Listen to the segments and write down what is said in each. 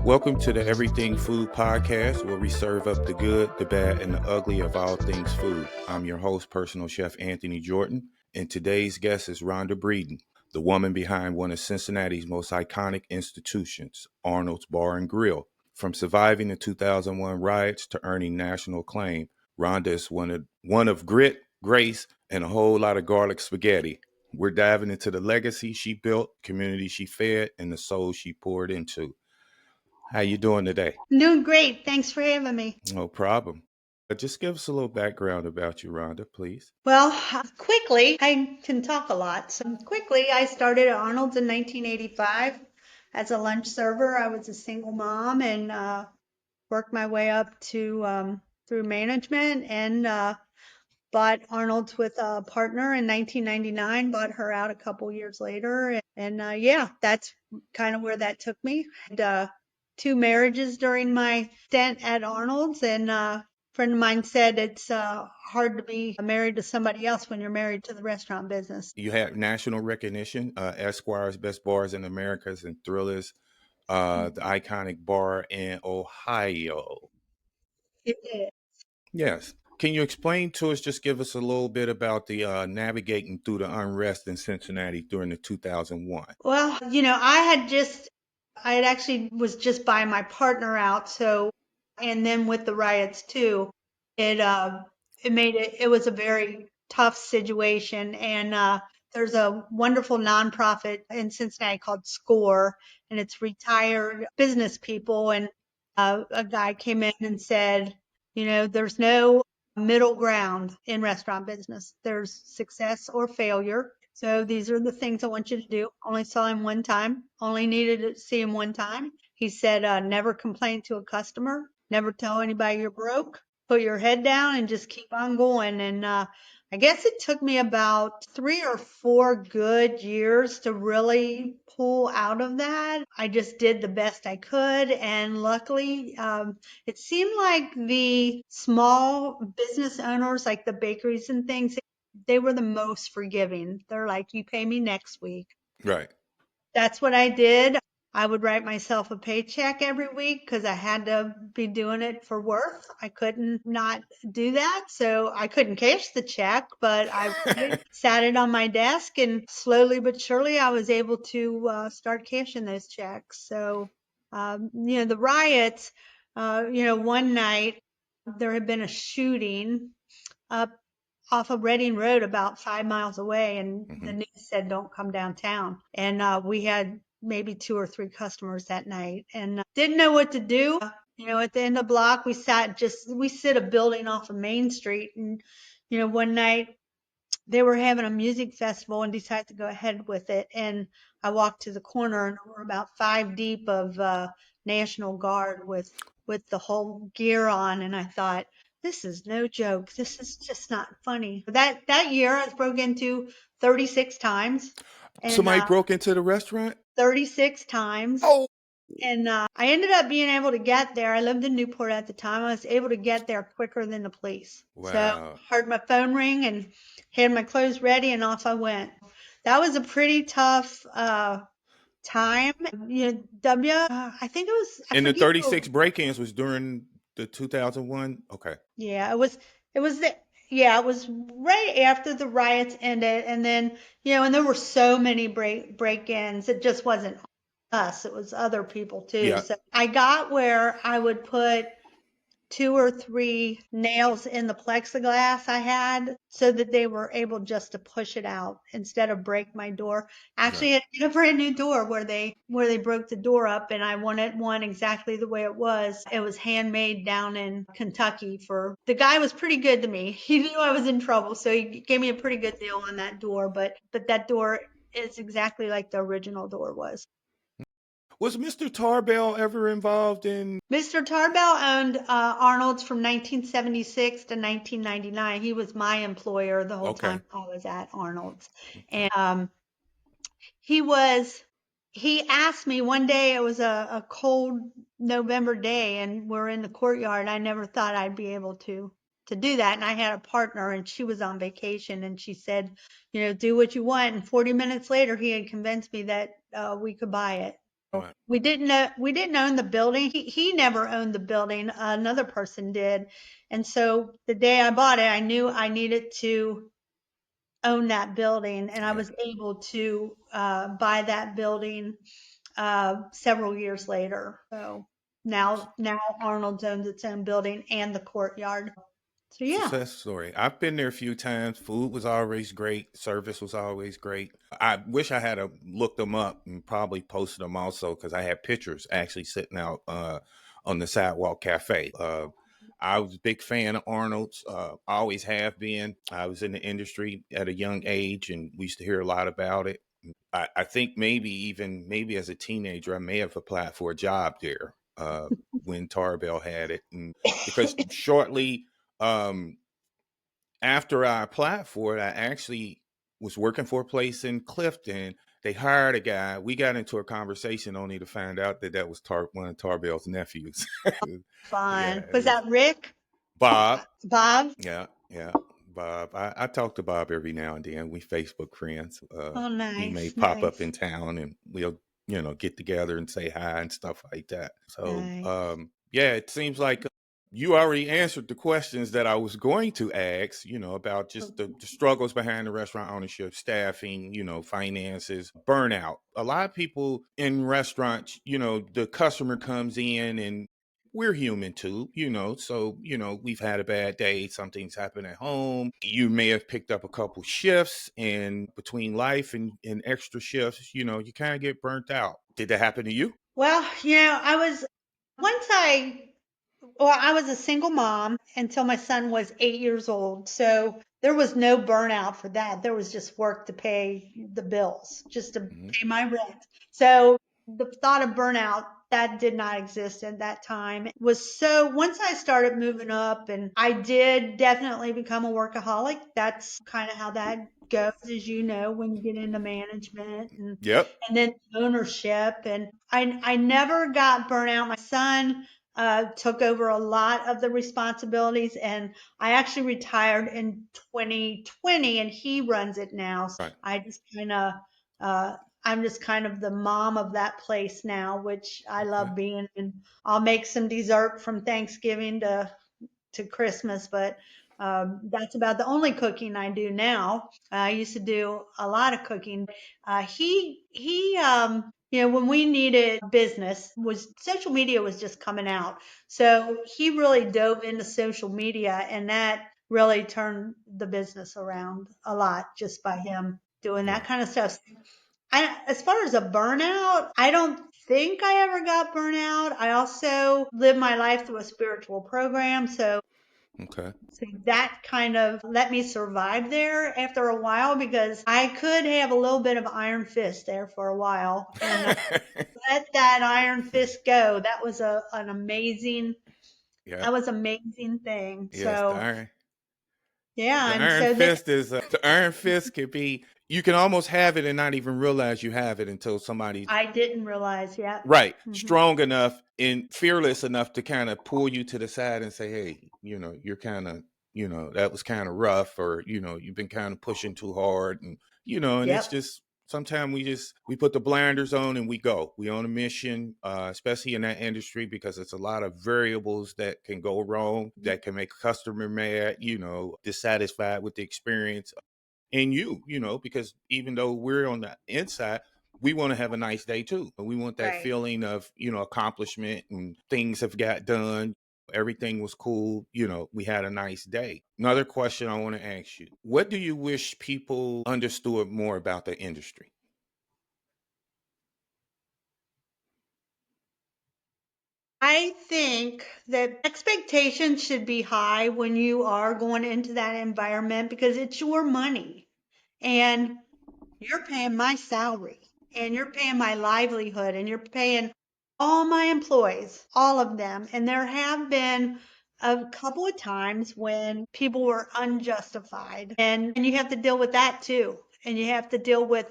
Welcome to the Everything Food Podcast, where we serve up the good, the bad, and the ugly of all things food. I'm your host, personal chef Anthony Jordan, and today's guest is Ronda Breeden, the woman behind one of Cincinnati's most iconic institutions, Arnold's Bar and Grill. From surviving the 2001 riots to earning national acclaim, Ronda is one of grit, grace, and a whole lot of garlic spaghetti. We're diving into the legacy she built, community she fed, and the soul she poured into. How you doing today? I'm doing great. Thanks for having me. No problem. Just give us a little background about you, Rhonda, please. Well, quickly, I can talk a lot. So quickly, I started at Arnold's in 1985 as a lunch server. I was a single mom and worked my way up to through management and bought Arnold's with a partner in 1999. Bought her out a couple years later, and yeah, that's kind of where that took me. Had, two marriages during my stint at Arnold's, and friend of mine said it's hard to be married to somebody else when you're married to the restaurant business. You had national recognition, Esquire's Best Bars in Americas and Thrillers, the iconic bar in Ohio. It did. Yes. Can you explain to us, just give us a little bit about the navigating through the unrest in Cincinnati during the 2001? Well, I had actually was just buying my partner out. So, and then with the riots too, it, uh, it was a very tough situation. And, there's a wonderful nonprofit in Cincinnati called SCORE, and it's retired business people. And, a guy came in and said, there's no middle ground in restaurant business. There's success or failure. So these are the things I want you to do. Only saw him one time, only needed to see him one time. He said, never complain to a customer, never tell anybody you're broke, put your head down and just keep on going. And I guess it took me about 3 or 4 good years to really pull out of that. I just did the best I could. And luckily, it seemed like the small business owners, like the bakeries and things, they were the most forgiving. They're like, you pay me next week. Right. That's what I did. I would write myself a paycheck every week because I had to be doing it for work. I couldn't not do that. So I couldn't cash the check, but I sat it on my desk, and slowly but surely I was able to start cashing those checks. So, the riots, one night there had been a shooting up off of Reading Road about 5 miles away, and the Hmm. news said don't come downtown. And we had maybe 2 or 3 customers that night, and didn't know what to do. At the end of the block, we sit a building off of Main Street, and one night they were having a music festival and decided to go ahead with it. And I walked to the corner, and we're about 5 deep of National Guard with the whole gear on, and I thought, this is no joke. This is just not funny. That year, I was broke into 36 times, and Somebody broke into the restaurant? 36 times. Oh, And I ended up being able to get there. I lived in Newport at the time. I was able to get there quicker than the police. So wow. heard my phone ring and had my clothes ready, and off I went. That was a pretty tough time. I think it was, I And the forget. 36 break-ins was during the 2001? Okay. Yeah, it was the yeah, it was right after the riots ended, and then, and there were so many break-ins. It just wasn't us, it was other people too. Yeah. So I got where I would put 2 or 3 nails in the plexiglass I had so that they were able just to push it out instead of break my door. Right. Actually, I had to get a brand new door where they broke the door up, and I wanted one exactly the way it was. It was handmade down in Kentucky. For the guy was pretty good to me. He knew I was in trouble, so he gave me a pretty good deal on that door. But that door is exactly like the original door was. Was Mr. Tarbell ever involved in? Mr. Tarbell owned Arnold's from 1976 to 1999. He was my employer the whole Okay. time I was at Arnold's. Okay. And he was, he asked me one day, it was a cold November day, and we're in the courtyard. I never thought I'd be able to do that. And I had a partner, and she was on vacation, and she said, do what you want. And 40 minutes later, he had convinced me that we could buy it. Wow. We didn't own the building. He never owned the building. Another person did. And so the day I bought it, I knew I needed to own that building, and I Yeah. was able to buy that building several years later. So now Arnold owns its own building and the courtyard. So yeah. Success story. I've been there a few times. Food was always great. Service was always great. I wish I had looked them up and probably posted them also because I had pictures actually sitting out on the sidewalk cafe. I was a big fan of Arnold's. Always have been. I was in the industry at a young age, and we used to hear a lot about it. I think maybe as a teenager, I may have applied for a job there when Tarbell had it, and because shortly um, after I applied for it, I actually was working for a place in Clifton. They hired a guy. We got into a conversation only to find out that that was one of Tarbell's nephews. Yeah, Fun. it Was was that Rick? Bob. Bob? Yeah, yeah, Bob. I talk to Bob every now and then. We Facebook friends. Oh, He may nice, pop up nice, in town, and we'll get together and say hi and stuff like that. So nice. yeah, it seems like you already answered the questions that I was going to ask. About just the struggles behind the restaurant ownership, staffing, finances, burnout. A lot of people in restaurants, the customer comes in and we're human too, so, we've had a bad day. Something's happened at home. You may have picked up a couple shifts, and between life and extra shifts, you kind of get burnt out. Did that happen to you? Well, once I was a single mom until my son was 8 years old. So there was no burnout for that. There was just work to pay the bills, just to Hmm. pay my rent. So the thought of burnout, that did not exist at that time. It was so once I started moving up, and I did definitely become a workaholic. That's kind of how that goes, as you know, when you get into management Yep. and then ownership. And I never got burnout. My son took over a lot of the responsibilities, and I actually retired in 2020, and he runs it now. So Right. I just kind of, uh, I'm just kind of the mom of that place now, which I Okay. love being. And I'll make some dessert from Thanksgiving to Christmas, but that's about the only cooking I do now. I used to do a lot of cooking. When we needed business, was social media was just coming out, so he really dove into social media, and that really turned the business around a lot just by him doing that Right. kind of stuff. As far as a burnout, I don't think I ever got burnout. I also lived my life through a spiritual program, Okay. so that kind of let me survive there after a while, because I could have a little bit of iron fist there for a while, and let that iron fist go. That was an amazing, Yeah. that was amazing thing. Yes. The So iron. yeah, The and iron so that fist is the iron fist could be. You can almost have it and not even realize you have it until somebody. I didn't realize yet. Right. Hmm. Strong enough and fearless enough to kind of pull you to the side and say, hey, you're kind of, that was kind of rough, or, you've been kind of pushing too hard. And it's Yep. just, sometimes we put the blinders on and we on a mission, especially in that industry, because it's a lot of variables that can go wrong, that can make a customer mad, dissatisfied with the experience. And because even though we're on the inside, we want to have a nice day too. We want that Right. feeling of, accomplishment, and things have got done. Everything was cool. We had a nice day. Another question I want to ask you: what do you wish people understood more about the industry? I think that expectations should be high when you are going into that environment, because it's your money, and you're paying my salary, and you're paying my livelihood, and you're paying all my employees, all of them. And there have been a couple of times when people were unjustified, and you have to deal with that too. And you have to deal with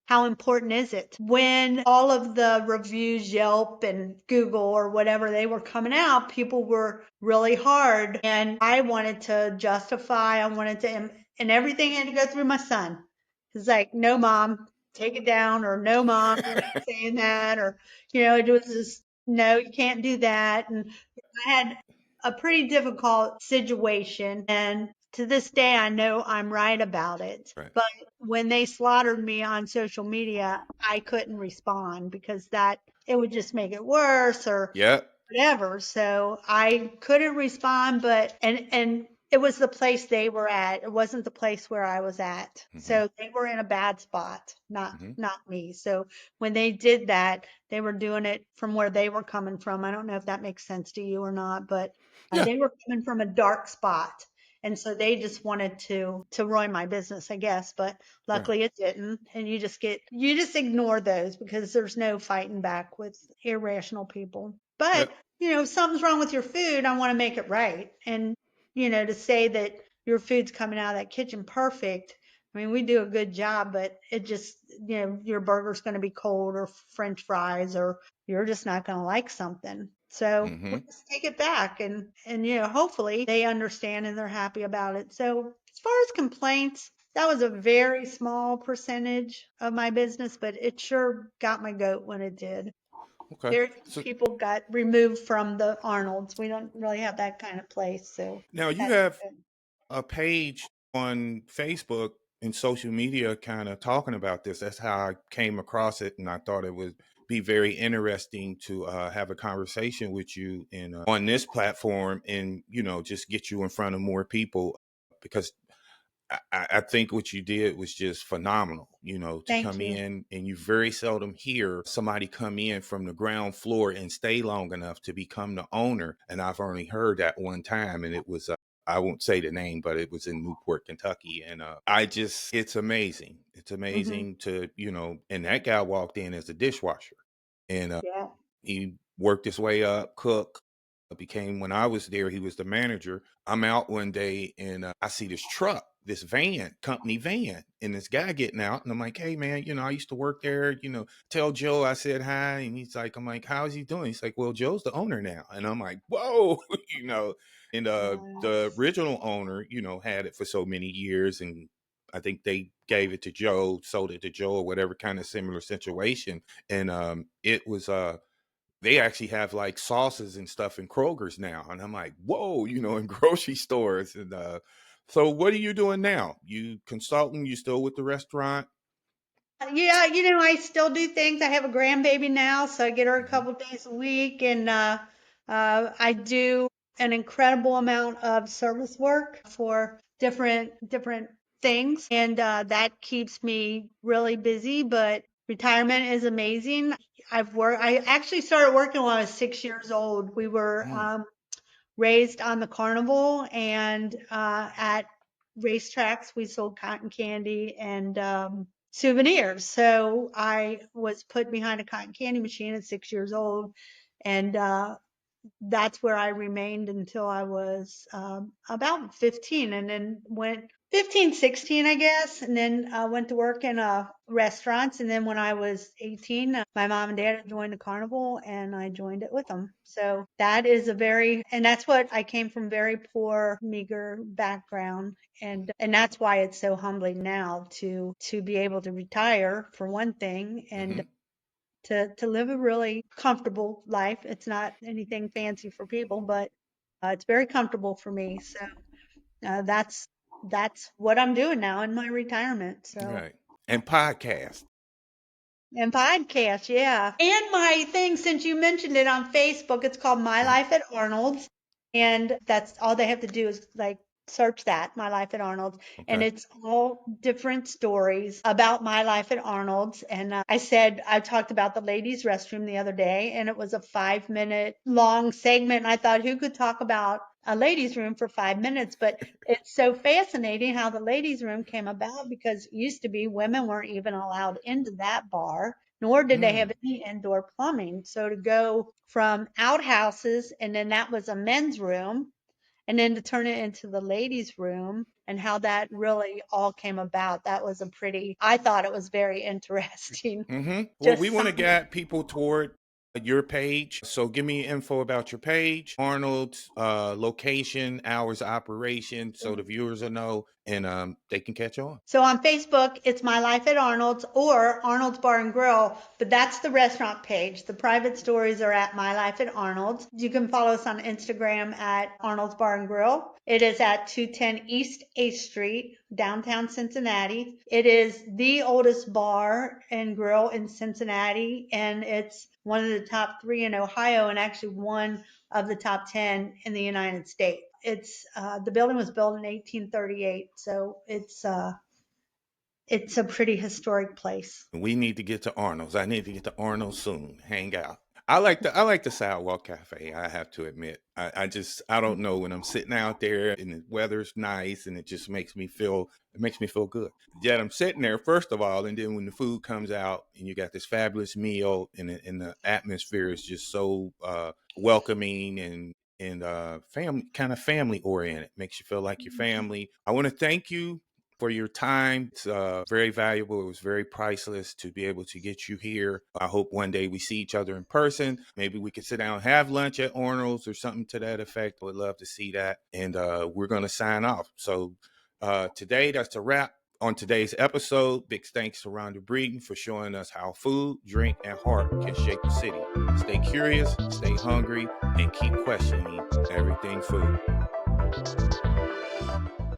how important is it when all of the reviews, Yelp and Google or whatever, they were coming out, people were really hard. And I wanted to justify, and everything had to go through my son. He's like, no, mom. take it down, or no, mom, you're not saying that, or, it was just, no, you can't do that. And I had a pretty difficult situation. And to this day, I know I'm right about it. Right. But when they slaughtered me on social media, I couldn't respond because it would just make it worse, or Yep. whatever. So I couldn't respond, but and it was the place they were at. It wasn't the place where I was at. Mm-hmm. So they were in a bad spot, not Mm-hmm. not me. So when they did that, they were doing it from where they were coming from. I don't know if that makes sense to you or not, but Yeah. they were coming from a dark spot. And so they just wanted to ruin my business, I guess, but Right. luckily it didn't. And you just ignore those because there's no fighting back with irrational people. But Yep. if something's wrong with your food, I want to make it right. And, to say that your food's coming out of that kitchen perfect, I mean, we do a good job, but it just, your burger's going to be cold, or French fries, or you're just not going to like something. So we Mm-hmm. just take it back, and, hopefully they understand and they're happy about it. So as far as complaints, that was a very small percentage of my business, but it sure got my goat when it did. Okay. Very few So people got removed from the Arnolds. We don't really have that kind of place, so now you that's have good. a page on Facebook and social media kind of talking about this. That's how I came across it, and I thought it would be very interesting to have a conversation with you and on this platform, and just get you in front of more people because I think what you did was just phenomenal, to Thank come you. in, and you very seldom hear somebody come in from the ground floor and stay long enough to become the owner. And I've only heard that one time, and it was, I won't say the name, but it was in Newport, Kentucky. And it's amazing. It's Hmm. amazing to, and that guy walked in as a dishwasher. And Yeah. he worked his way up, cook, became, when I was there, he was the manager. I'm out one day and I see this truck, this van, company van, and this guy getting out. And I'm like, hey, man, I used to work there, tell Joe I said hi. And he's like, I'm like, how's he doing? He's like, well, Joe's the owner now. And I'm like, whoa, you know, and the Nice. original owner, had it for so many years. And I think they gave it to Joe, sold it to Joe, or whatever kind of similar situation. And it was they actually have like sauces and stuff in Kroger's now. And I'm like, whoa, in grocery stores. And so what are you doing now? You consulting? You still with the restaurant? Yeah, I still do things. I have a grandbaby now, so I get her a Hmm. couple days a week, and I do an incredible amount of service work for different things, and that keeps me really busy. But retirement is amazing. I actually started working when I was 6 years old. We were Mm. raised on the carnival, and at racetracks we sold cotton candy and souvenirs. So I was put behind a cotton candy machine at 6 years old, and that's where I remained until I was about 15, and then went 15, 16, I guess, and then went to work in restaurants. And then when I was 18, my mom and dad had joined the carnival, and I joined it with them. So and that's what I came from, very poor, meager background. And that's why it's so humbling now to be able to retire, for one thing, and Hmm. to live a really comfortable life. It's not anything fancy for people, but it's very comfortable for me. So that's what I'm doing now in my retirement. So. Right. And podcast. And podcast, yeah. And my thing, since you mentioned it, on Facebook, it's called My Uh-huh. Life at Arnold's. And that's all they have to do is like search that, My Life at Arnold's. And Okay. it's all different stories about my life at Arnold's. And I talked about the ladies' restroom the other day, and it was a 5 minute long segment. And I thought, who could talk about a ladies' room for 5 minutes? But it's so fascinating how the ladies' room came about, because it used to be women weren't even allowed into that bar, nor did they have Mm. any indoor plumbing. So to go from outhouses, and then that was a men's room, and then to turn it into the ladies' room, and how that really all came about, I thought it was very interesting. Hmm. Well, we Just want to some. guide people toward your page. So give me info about your page, Arnold's location, hours of operation, so the viewers will know. and they can catch on. So on Facebook, it's My Life at Arnold's or Arnold's Bar and Grill, but that's the restaurant page. The private stories are at My Life at Arnold's. You can follow us on Instagram at Arnold's Bar and Grill. It is at 210 East 8th Street, downtown Cincinnati. It is the oldest bar and grill in Cincinnati, and it's one of the top 3 in Ohio and actually one of the top 10 in the United States. It's the building was built in 1838, so it's a pretty historic place. We need to get to Arnold's. I need to get to Arnold's soon. Hang out. I like the sidewalk cafe. I have to admit. I don't know, when I'm sitting out there and the weather's nice and it just makes me feel good. Yet I'm sitting there first of all, and then when the food comes out and you got this fabulous meal and the atmosphere is just so welcoming and family oriented, makes you feel like your family. I want to thank you for your time. It's very valuable. It was very priceless to be able to get you here. I hope one day we see each other in person. Maybe we could sit down and have lunch at Arnold's or something to that effect. I would love to see that. And we're going to sign off. So today, that's a wrap on today's episode. Big thanks to Ronda Breeden for showing us how food, drink, and heart can shape the city. Stay curious, stay hungry, and keep questioning everything food.